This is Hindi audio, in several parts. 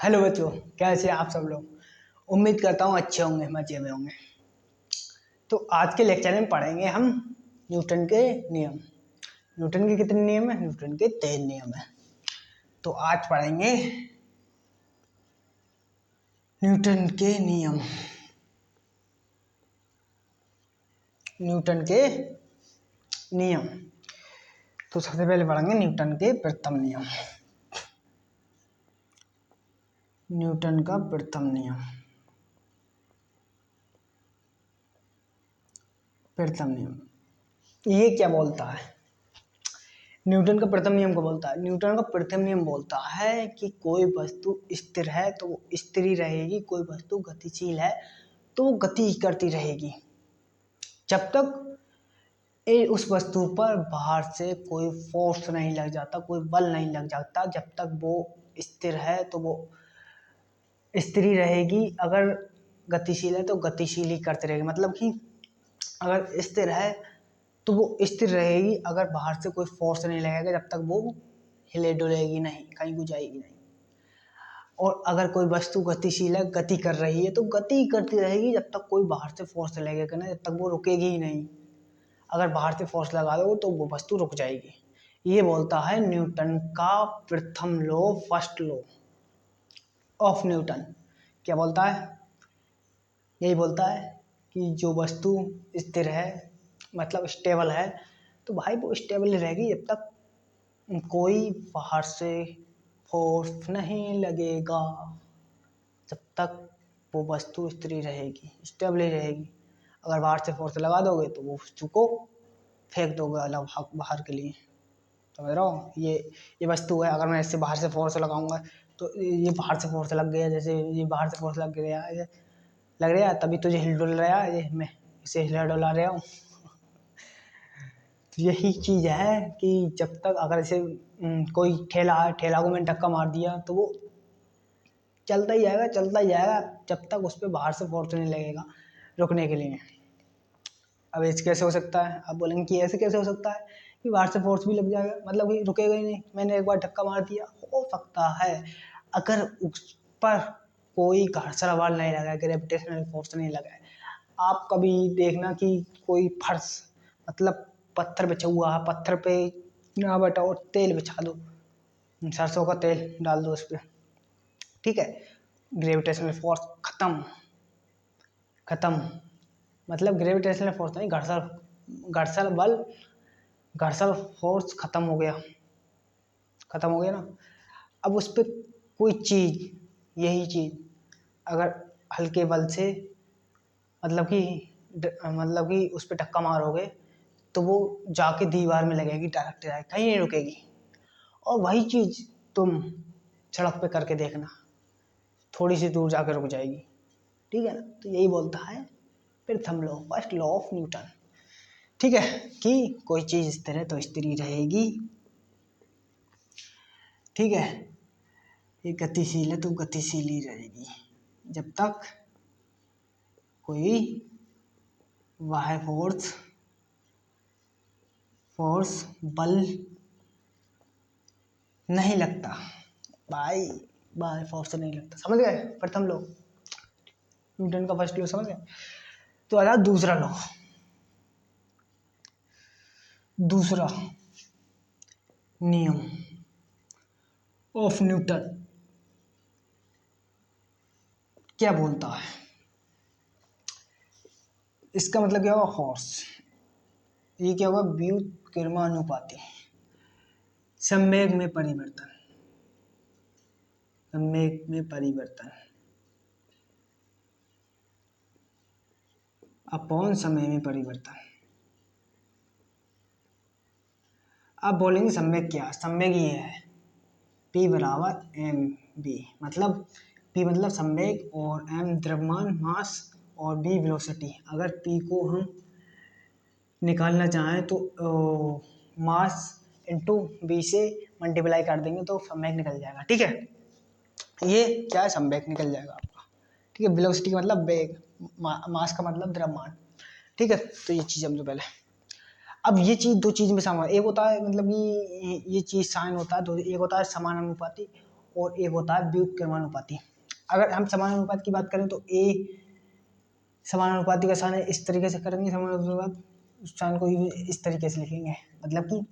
हेलो बच्चों, कैसे हैं आप सब लोग। उम्मीद करता हूँ अच्छे होंगे, मजे में होंगे। तो आज के लेक्चर में पढ़ेंगे हम न्यूटन के नियम। न्यूटन के कितने नियम है? न्यूटन के 3 नियम है। तो आज पढ़ेंगे न्यूटन के नियम। न्यूटन के नियम। तो सबसे पहले पढ़ेंगे न्यूटन के प्रथम नियम। न्यूटन का प्रथम नियम। प्रथम नियम ये क्या बोलता है? न्यूटन का प्रथम नियम को बोलता है। न्यूटन का प्रथम नियम बोलता है कि कोई वस्तु स्थिर है तो वो स्थिर ही रहेगी, कोई वस्तु गतिशील है तो वो गति करती रहेगी जब तक उस वस्तु पर बाहर से कोई फोर्स नहीं लग जाता, कोई बल नहीं लग जाता। जब तक वो स्थिर है तो वो स्थिर ही रहेगी। अगर गतिशील है तो गतिशील ही करती रहेगी। मतलब कि अगर स्थिर है तो वो स्थिर रहेगी, अगर बाहर से कोई फोर्स नहीं लगेगा जब तक वो हिले डुलेगी नहीं, कहीं को जाएगी नहीं। और अगर कोई वस्तु गतिशील है, गति कर रही है तो गति करती रहेगी जब तक कोई बाहर से फोर्स लगेगा ना, जब तक वो रुकेगी ही नहीं। अगर बाहर से फोर्स लगा दो तो वो वस्तु रुक जाएगी। ये बोलता है न्यूटन का प्रथम law, first law of Newton. क्या बोलता है? यही बोलता है कि जो वस्तु स्थिर है, मतलब स्टेबल है, तो भाई वो स्टेबल रहेगी जब तक कोई बाहर से फोर्स नहीं लगेगा। जब तक वो वस्तु स्थिर रहेगी, स्टेबल ही रहेगी। अगर बाहर से फोर्स लगा दोगे तो वो वस्तु को फेंक दोगे अलग बाहर के लिए। समझ रहा हो? ये वस्तु है, अगर मैं इससे बाहर से फोर्स लगाऊंगा तो ये बाहर से फोर्स लग गया। जैसे ये बाहर से फोर्स लग गया, ये लग रहा है, तभी तुझे हिल डुल रहा है, ये मैं इसे हिला डुला रहा हूँ। तो यही चीज़ है कि जब तक अगर इसे कोई ठेला है, ठेला को मैंने धक्का मार दिया तो वो चलता ही जाएगा, चलता ही जाएगा जब तक उस पर बाहर से फोर्स नहीं लगेगा रुकने के लिए। अब ऐसे कैसे हो सकता है? आप बोलेंगे कि ऐसे कैसे हो सकता है कि बाहर से फोर्स भी लग जाएगा, मतलब कि रुकेगा ही नहीं। मैंने एक बार धक्का मार दिया, हो सकता है अगर उस पर कोई घर्षण बल नहीं लगा, ग्रेविटेशनल फोर्स नहीं लगा। आप कभी देखना कि कोई फर्श, मतलब पत्थर बिछा हुआ है, पत्थर पे ना बैठाओ, तेल बिछा दो, सरसों का तेल डाल दो उस पर, ठीक है, ग्रेविटेशनल फोर्स खत्म। खत्म मतलब ग्रेविटेशनल फोर्स नहीं, घर्षण घर्षण बल, घर्षण फोर्स खत्म हो गया। खत्म हो गया ना। अब उस पर कोई चीज़, यही चीज़ अगर हल्के बल से, मतलब कि मतलब कि उस पर धक्का मारोगे तो वो जाके दीवार में लगेगी, डायरेक्ट कहीं नहीं रुकेगी। और वही चीज़ तुम सड़क पे करके देखना, थोड़ी सी दूर जाकर रुक जाएगी, ठीक है ना। तो यही बोलता है प्रथम law, first law of Newton, ठीक है, कि कोई चीज़ स्थिर है तो स्थिर ही रहेगी, ठीक है। ये गतिशील है तो गतिशील ही रहेगी जब तक कोई बाह्य फोर्स बल नहीं लगता। भाई बाह्य फोर्स नहीं लगता, समझ गए? प्रथम लॉ न्यूटन का, फर्स्ट लॉ समझ गए। तो आया दूसरा लॉ। दूसरा नियम ऑफ न्यूटन क्या बोलता है? इसका मतलब क्या होगा? हॉर्स। ये क्या होगा? व्युत्क्रमानुपाती। संवेग में परिवर्तन। संवेग में परिवर्तन अपॉन समय में परिवर्तन। आप बोलेंगे संवेग क्या? संवेग ये है P बराबर एम बी, मतलब P मतलब संवेग और m द्रव्यमान मास और b वेलोसिटी। अगर P को हम निकालना चाहें तो मास इंटू बी से मल्टीप्लाई कर देंगे तो संवेग निकल जाएगा, ठीक है। ये क्या है? संवेग निकल जाएगा आपका, ठीक है। वेलोसिटी का मतलब वेग, मास का मतलब द्रव्यमान, ठीक है। तो ये चीज़ समझो पहले। अब ये चीज़ दो चीज़ में समान, एक होता है मतलब कि ये चीज़ साइन होता है, एक होता है समानुपाती और एक होता है व्युत्क्रमानुपाती। अगर हम समानुपात की बात करें तो ए समानुपाती का साइन इस तरीके से करेंगे, समानुपात उस साइन को इस तरीके से लिखेंगे। मतलब कि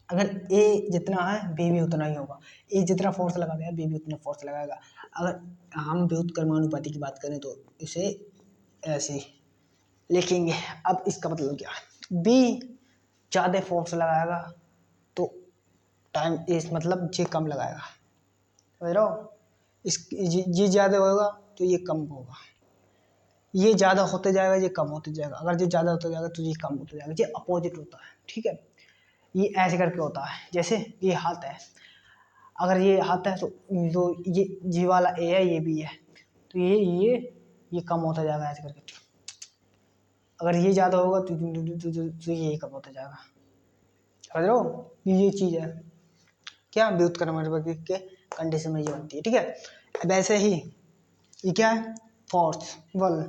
अगर ए जितना है बी भी उतना ही होगा, ए जितना फोर्स लगाएगा बी भी उतना फोर्स लगाएगा। अगर हम व्युत्क्रमानुपाती की बात करें तो इसे ऐसे लिखेंगे। अब इसका मतलब क्या है, बी ज़्यादा फोर्स लगाएगा तो टाइम इस मतलब जे कम लगाएगा, समझ रहे हो। इस ये ज़्यादा होगा तो ये कम होगा, ये ज़्यादा होते जाएगा ये कम होते जाएगा, अगर ये ज़्यादा होता जाएगा तो ये कम होते जाएगा, ये अपोजिट होता है, ठीक है। ये ऐसे करके होता है, जैसे ये हाथ है, अगर ये हाथ है तो ये वाला ए है ये भी है, तो ये कम होता जाएगा ऐसे करके। अगर ये ज़्यादा होगा तो ये कम होता जाएगा, समझ रहे हो। ये चीज़ है क्या, व्युत्क्रमानुपाती के कंडीशन में ये बनती है, ठीक है। अब ऐसे ही ये क्या है, फोर्स बल।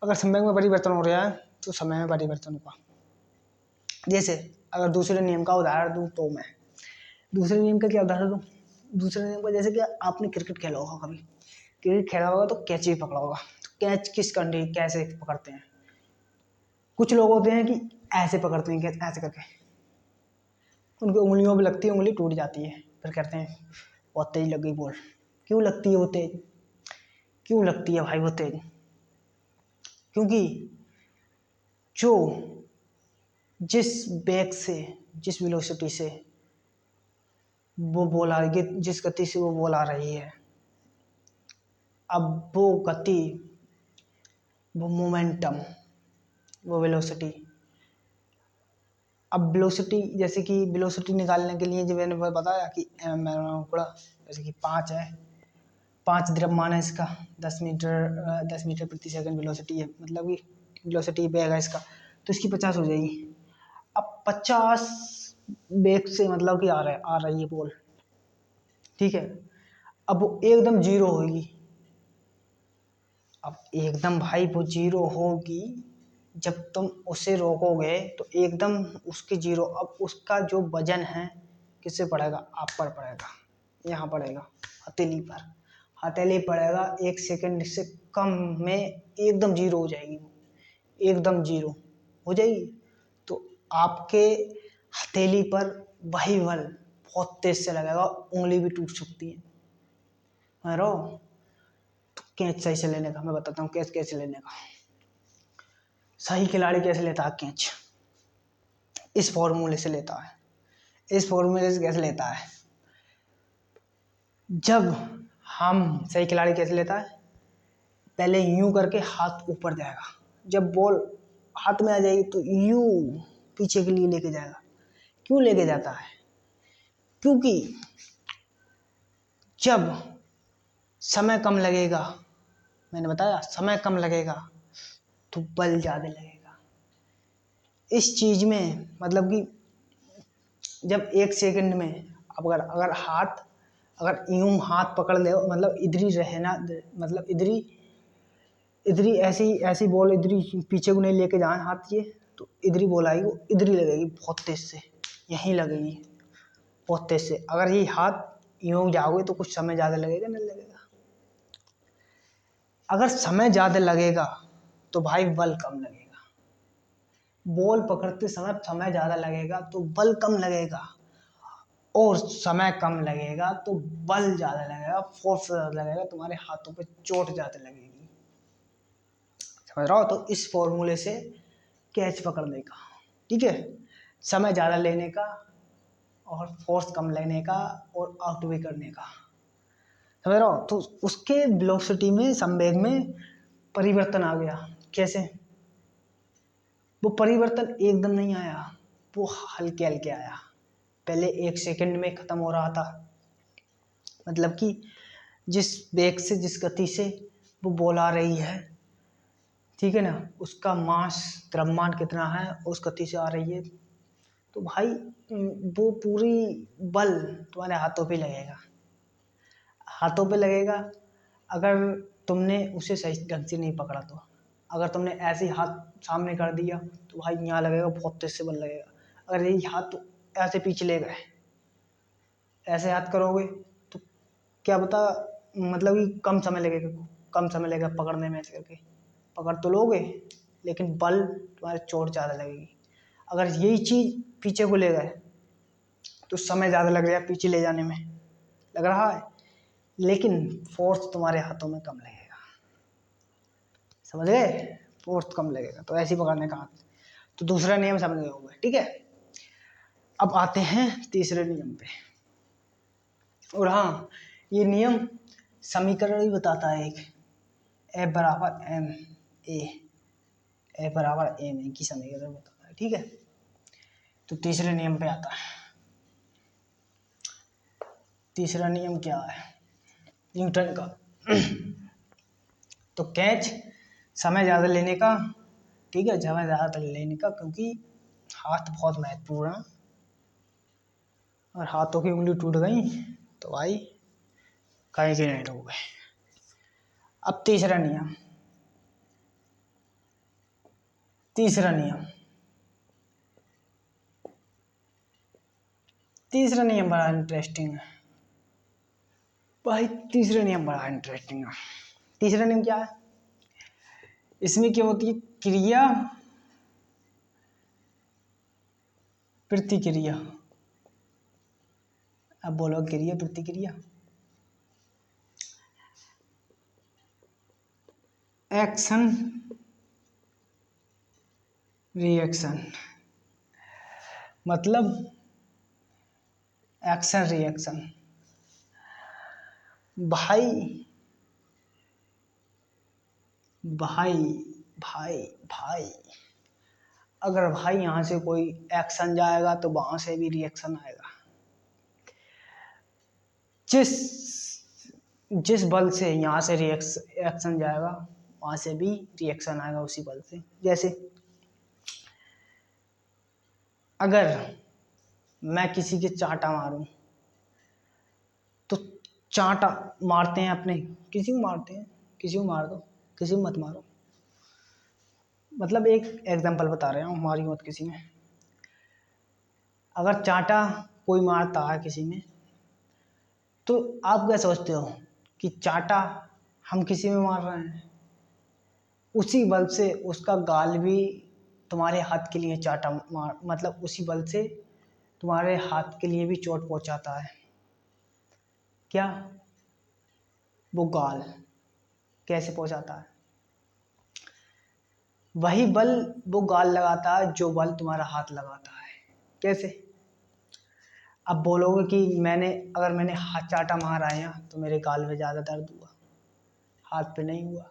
अगर समय में परिवर्तन हो रहा है तो समय में परिवर्तन होगा। जैसे अगर दूसरे नियम का उदाहरण दूँ तो मैं दूसरे नियम का क्या उदाहरण दूँ, दूसरे नियम का जैसे कि आपने क्रिकेट खेला होगा, कभी क्रिकेट खेला होगा तो कैच भी पकड़ा होगा, तो कैच किस कंडी कैसे पकड़ते हैं। कुछ लोग होते हैं कि ऐसे पकड़ते हैं कैच ऐसे करके, उनकी उंगलियों पे लगती है, उंगली टूट जाती है, फिर कहते हैं बहुत तेज लग गई बॉल। क्यों लगती है वो तेज, क्यों लगती है भाई वो तेज, क्योंकि जो जिस वेग से जिस वेलोसिटी से वो बॉल आ रही है, जिस गति से वो बॉल आ रही है, अब वो गति, वो मोमेंटम, वो वेलोसिटी, अब वेलोसिटी जैसे कि वेलोसिटी निकालने के लिए जो मैंने बताया कि मैंने जैसे कि 5 है, 5 द्रव्यमान है इसका, 10 मीटर प्रति सेकंड वेलोसिटी है, मतलब कि वेलोसिटी वेग है इसका, तो इसकी 50 हो जाएगी। अब 50 वेग से मतलब कि आ रही है बॉल, ठीक है। अब वो एकदम जीरो होगी, अब एकदम भाई वो जीरो होगी जब तुम उसे रोकोगे तो एकदम उसकी जीरो। अब उसका जो वजन है किससे पड़ेगा, आप पर पड़ेगा, यहाँ पड़ेगा हथेली पर, हथेली पड़ेगा। 1 सेकंड से कम में एकदम जीरो हो जाएगी वो, एकदम जीरो हो जाएगी। तो आपके हथेली पर वही बल बहुत तेज से लगेगा, उंगली भी टूट सकती है, समझ रहे हो। तो कैच सही से लेने का मैं बताता हूँ, कैच कैसे लेने का। सही खिलाड़ी कैसे लेता है कैच, इस फॉर्मूले से लेता है। इस फॉर्मूले से कैसे लेता है, जब हम सही खिलाड़ी कैसे लेता है, पहले यूं करके हाथ ऊपर जाएगा, जब बॉल हाथ में आ जाएगी तो यूं पीछे के लिए लेके जाएगा। क्यों लेके जाता है, क्योंकि जब समय कम लगेगा, मैंने बताया समय कम लगेगा तो बल ज़्यादा लगेगा। इस चीज़ में मतलब कि जब 1 सेकंड में अगर हाथ अगर यूं हाथ पकड़ ले, मतलब इधर ही रहना, मतलब इधर ही ऐसी बॉल इधर ही पीछे को नहीं लेके जाए हाथ, ये तो इधर ही बॉल आएगी, वो इधर ही लगेगी बहुत तेज से, यहीं लगेगी बहुत तेज से। अगर ये हाथ यूं जाओगे तो कुछ समय ज़्यादा लगेगा, नहीं लगेगा। अगर समय ज़्यादा लगेगा तो भाई बल कम लगेगा। बॉल पकड़ते समय ज़्यादा लगेगा तो बल कम लगेगा, और समय कम लगेगा तो बल ज़्यादा लगेगा, फोर्स ज़्यादा लगेगा, तुम्हारे हाथों पे चोट ज़्यादा लगेगी, समझ रहा हो। तो इस फॉर्मूले से कैच पकड़ने का, ठीक है, समय ज़्यादा लेने का और फोर्स कम लेने का और आउट भी करने का, समझ रहा हो। तो उसके वेलोसिटी में, संवेग में परिवर्तन आ गया। कैसे, वो परिवर्तन एकदम नहीं आया, वो हल्के हल्के आया। पहले 1 सेकंड में ख़त्म हो रहा था, मतलब कि जिस वेग से जिस गति से वो बॉल आ रही है, ठीक है ना, उसका मास द्रव्यमान कितना है उस गति से आ रही है, तो भाई वो पूरी बल तुम्हारे हाथों पे लगेगा, हाथों पे लगेगा। अगर तुमने उसे सही ढंग से नहीं पकड़ा तो, अगर तुमने ऐसे हाथ सामने कर दिया तो भाई यहाँ लगेगा, बहुत तेज से बल लगेगा। अगर यही हाथ ऐसे पीछे ले गए, ऐसे हाथ करोगे तो क्या पता, मतलब कि कम समय लगेगा पकड़ने में, ऐसे करके पकड़ तो लोगे लेकिन बल तुम्हारे चोट ज़्यादा लगेगी। अगर यही चीज़ पीछे को ले गए तो समय ज़्यादा लग जाएगा पीछे ले जाने में, लग रहा है, लेकिन फोर्स तुम्हारे हाथों में कम लगेगा। समझ गए, फोर्स कम लगेगा, तो ऐसे ही पकड़ने का हाथ। तो दूसरा नियम समझ गए होंगे, ठीक है। अब आते हैं तीसरे नियम पे। और हाँ, ये नियम समीकरण ही बताता है एक, F बराबर एम ए, F बराबर एम ए की समीकरण बताता है, ठीक है। तो तीसरे नियम पे आता है। तीसरा नियम क्या है, न्यूटन का। तो कैच समय ज़्यादा लेने का, ठीक है, समय ज़्यादा लेने का, क्योंकि हाथ बहुत महत्वपूर्ण है, और हाथों की उंगली टूट गई तो भाई कहीं के नहीं डूब गए। अब तीसरा नियम, तीसरा नियम तीसरा नियम बड़ा इंटरेस्टिंग है भाई। तीसरा नियम बड़ा इंटरेस्टिंग है। तीसरा नियम क्या है, इसमें क्या होती है, क्रिया प्रतिक्रिया। अब बोलो क्रिया प्रतिक्रिया, एक्शन रिएक्शन, मतलब एक्शन रिएक्शन। भाई भाई भाई भाई अगर भाई यहाँ से कोई एक्शन जाएगा तो वहां से भी रिएक्शन आएगा। जिस जिस बल से यहाँ से रिएक्शन जाएगा वहां से भी रिएक्शन आएगा उसी बल से। जैसे अगर मैं किसी के चांटा मारूं, तो चांटा मारते हैं अपने, किसी को मारते हैं, किसी को मार दो, किसी को मत मारो, मतलब एक एग्जांपल बता रहा हूँ, मारी मत किसी में। अगर चांटा कोई मारता है किसी में, तो आप क्या सोचते हो कि चांटा हम किसी में मार रहे हैं, उसी बल से उसका गाल भी तुम्हारे हाथ के लिए चांटा मार, मतलब उसी बल से तुम्हारे हाथ के लिए भी चोट पहुंचाता है। क्या वो गाल कैसे पहुंचाता है, वही बल वो गाल लगाता है जो बल तुम्हारा हाथ लगाता है। कैसे, अब बोलोगे कि अगर मैंने हाथ चाटा मारा है यहाँ, तो मेरे गाल में ज़्यादा दर्द हुआ, हाथ पे नहीं हुआ,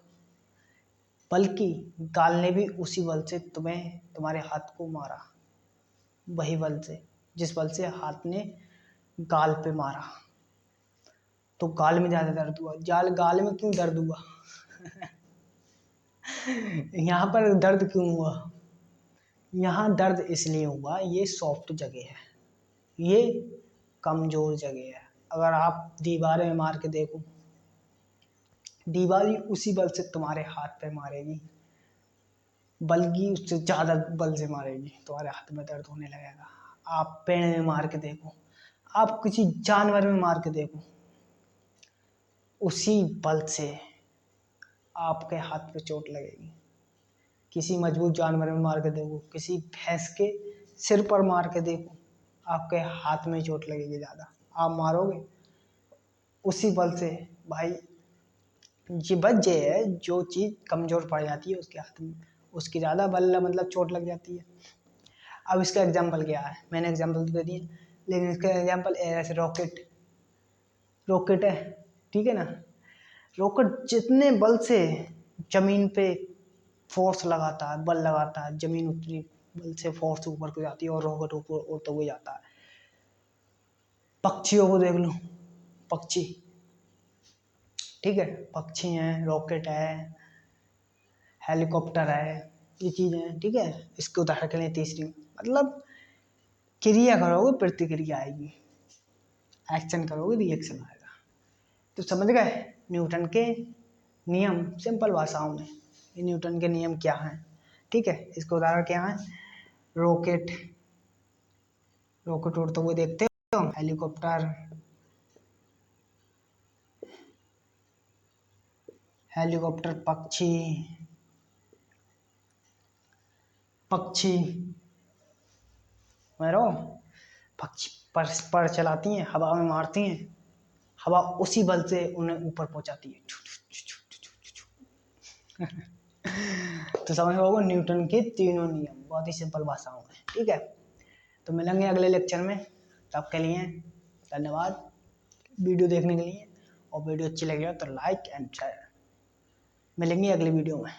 बल्कि गाल ने भी उसी बल से तुम्हारे हाथ को मारा, वही बल से जिस बल से हाथ ने गाल पे मारा, तो गाल में ज़्यादा दर्द हुआ। गाल में क्यों दर्द हुआ यहाँ पर दर्द क्यों हुआ, यहाँ दर्द इसलिए हुआ, ये सॉफ्ट जगह है, ये कमजोर जगह है। अगर आप दीवारें में मार के देखो, दीवार ही उसी बल से तुम्हारे हाथ पे मारेगी, बल्कि उससे ज़्यादा बल से मारेगी, तुम्हारे हाथ में दर्द होने लगेगा। आप पेड़ में मार के देखो, आप किसी जानवर में मार के देखो, उसी बल से आपके हाथ पे चोट लगेगी। किसी मजबूत जानवर में मार के देखो, किसी भैंस के सिर पर मार के देखो, आपके हाथ में चोट लगेगी ज़्यादा, आप मारोगे उसी बल से। भाई ये बच ये है, जो चीज़ कमज़ोर पड़ जाती है उसके हाथ में, उसकी ज़्यादा बल मतलब चोट लग जाती है। अब इसका एग्जाम्पल क्या है, मैंने एग्जाम्पल तो दे दिया, लेकिन इसका एग्जाम्पल ऐसे रॉकेट, रॉकेट है, ठीक है ना। रॉकेट जितने बल से ज़मीन पे फोर्स लगाता है, बल लगाता है, ज़मीन उतनी बल से फोर्स ऊपर को जाती है और रॉकेट ऊपर उड़ते हुए जाता है। पक्षियों को देख लो, पक्षी, ठीक है, पक्षी हैं, रॉकेट है, हेलीकॉप्टर है, ये चीज़ें हैं, ठीक है। इसके उदाहरण के लिए तीसरी, मतलब क्रिया करोगे प्रतिक्रिया आएगी, एक्शन करोगे रिएक्शन आएगा। तो समझ गए न्यूटन के नियम, सिंपल भाषाओं में ये न्यूटन के नियम क्या हैं, ठीक है। इसके उदाहरण क्या हैं, रॉकेट, रॉकेट उड़ते हुए देखते हो, हेलीकॉप्टर, हेलीकॉप्टर पक्षी, पक्षी मेरो पक्षी पर चलाती हैं, हवा में मारती हैं, हवा उसी बल से उन्हें ऊपर पहुंचाती है। तो समझ होगा न्यूटन के तीनों नियम, बहुत ही सिंपल भाषाओं में। ठीक है, तो मिलेंगे अगले लेक्चर में। तब के लिए धन्यवाद वीडियो देखने के लिए, और वीडियो अच्छी लगी हो तो लाइक एंड शेयर। मिलेंगे अगले वीडियो में।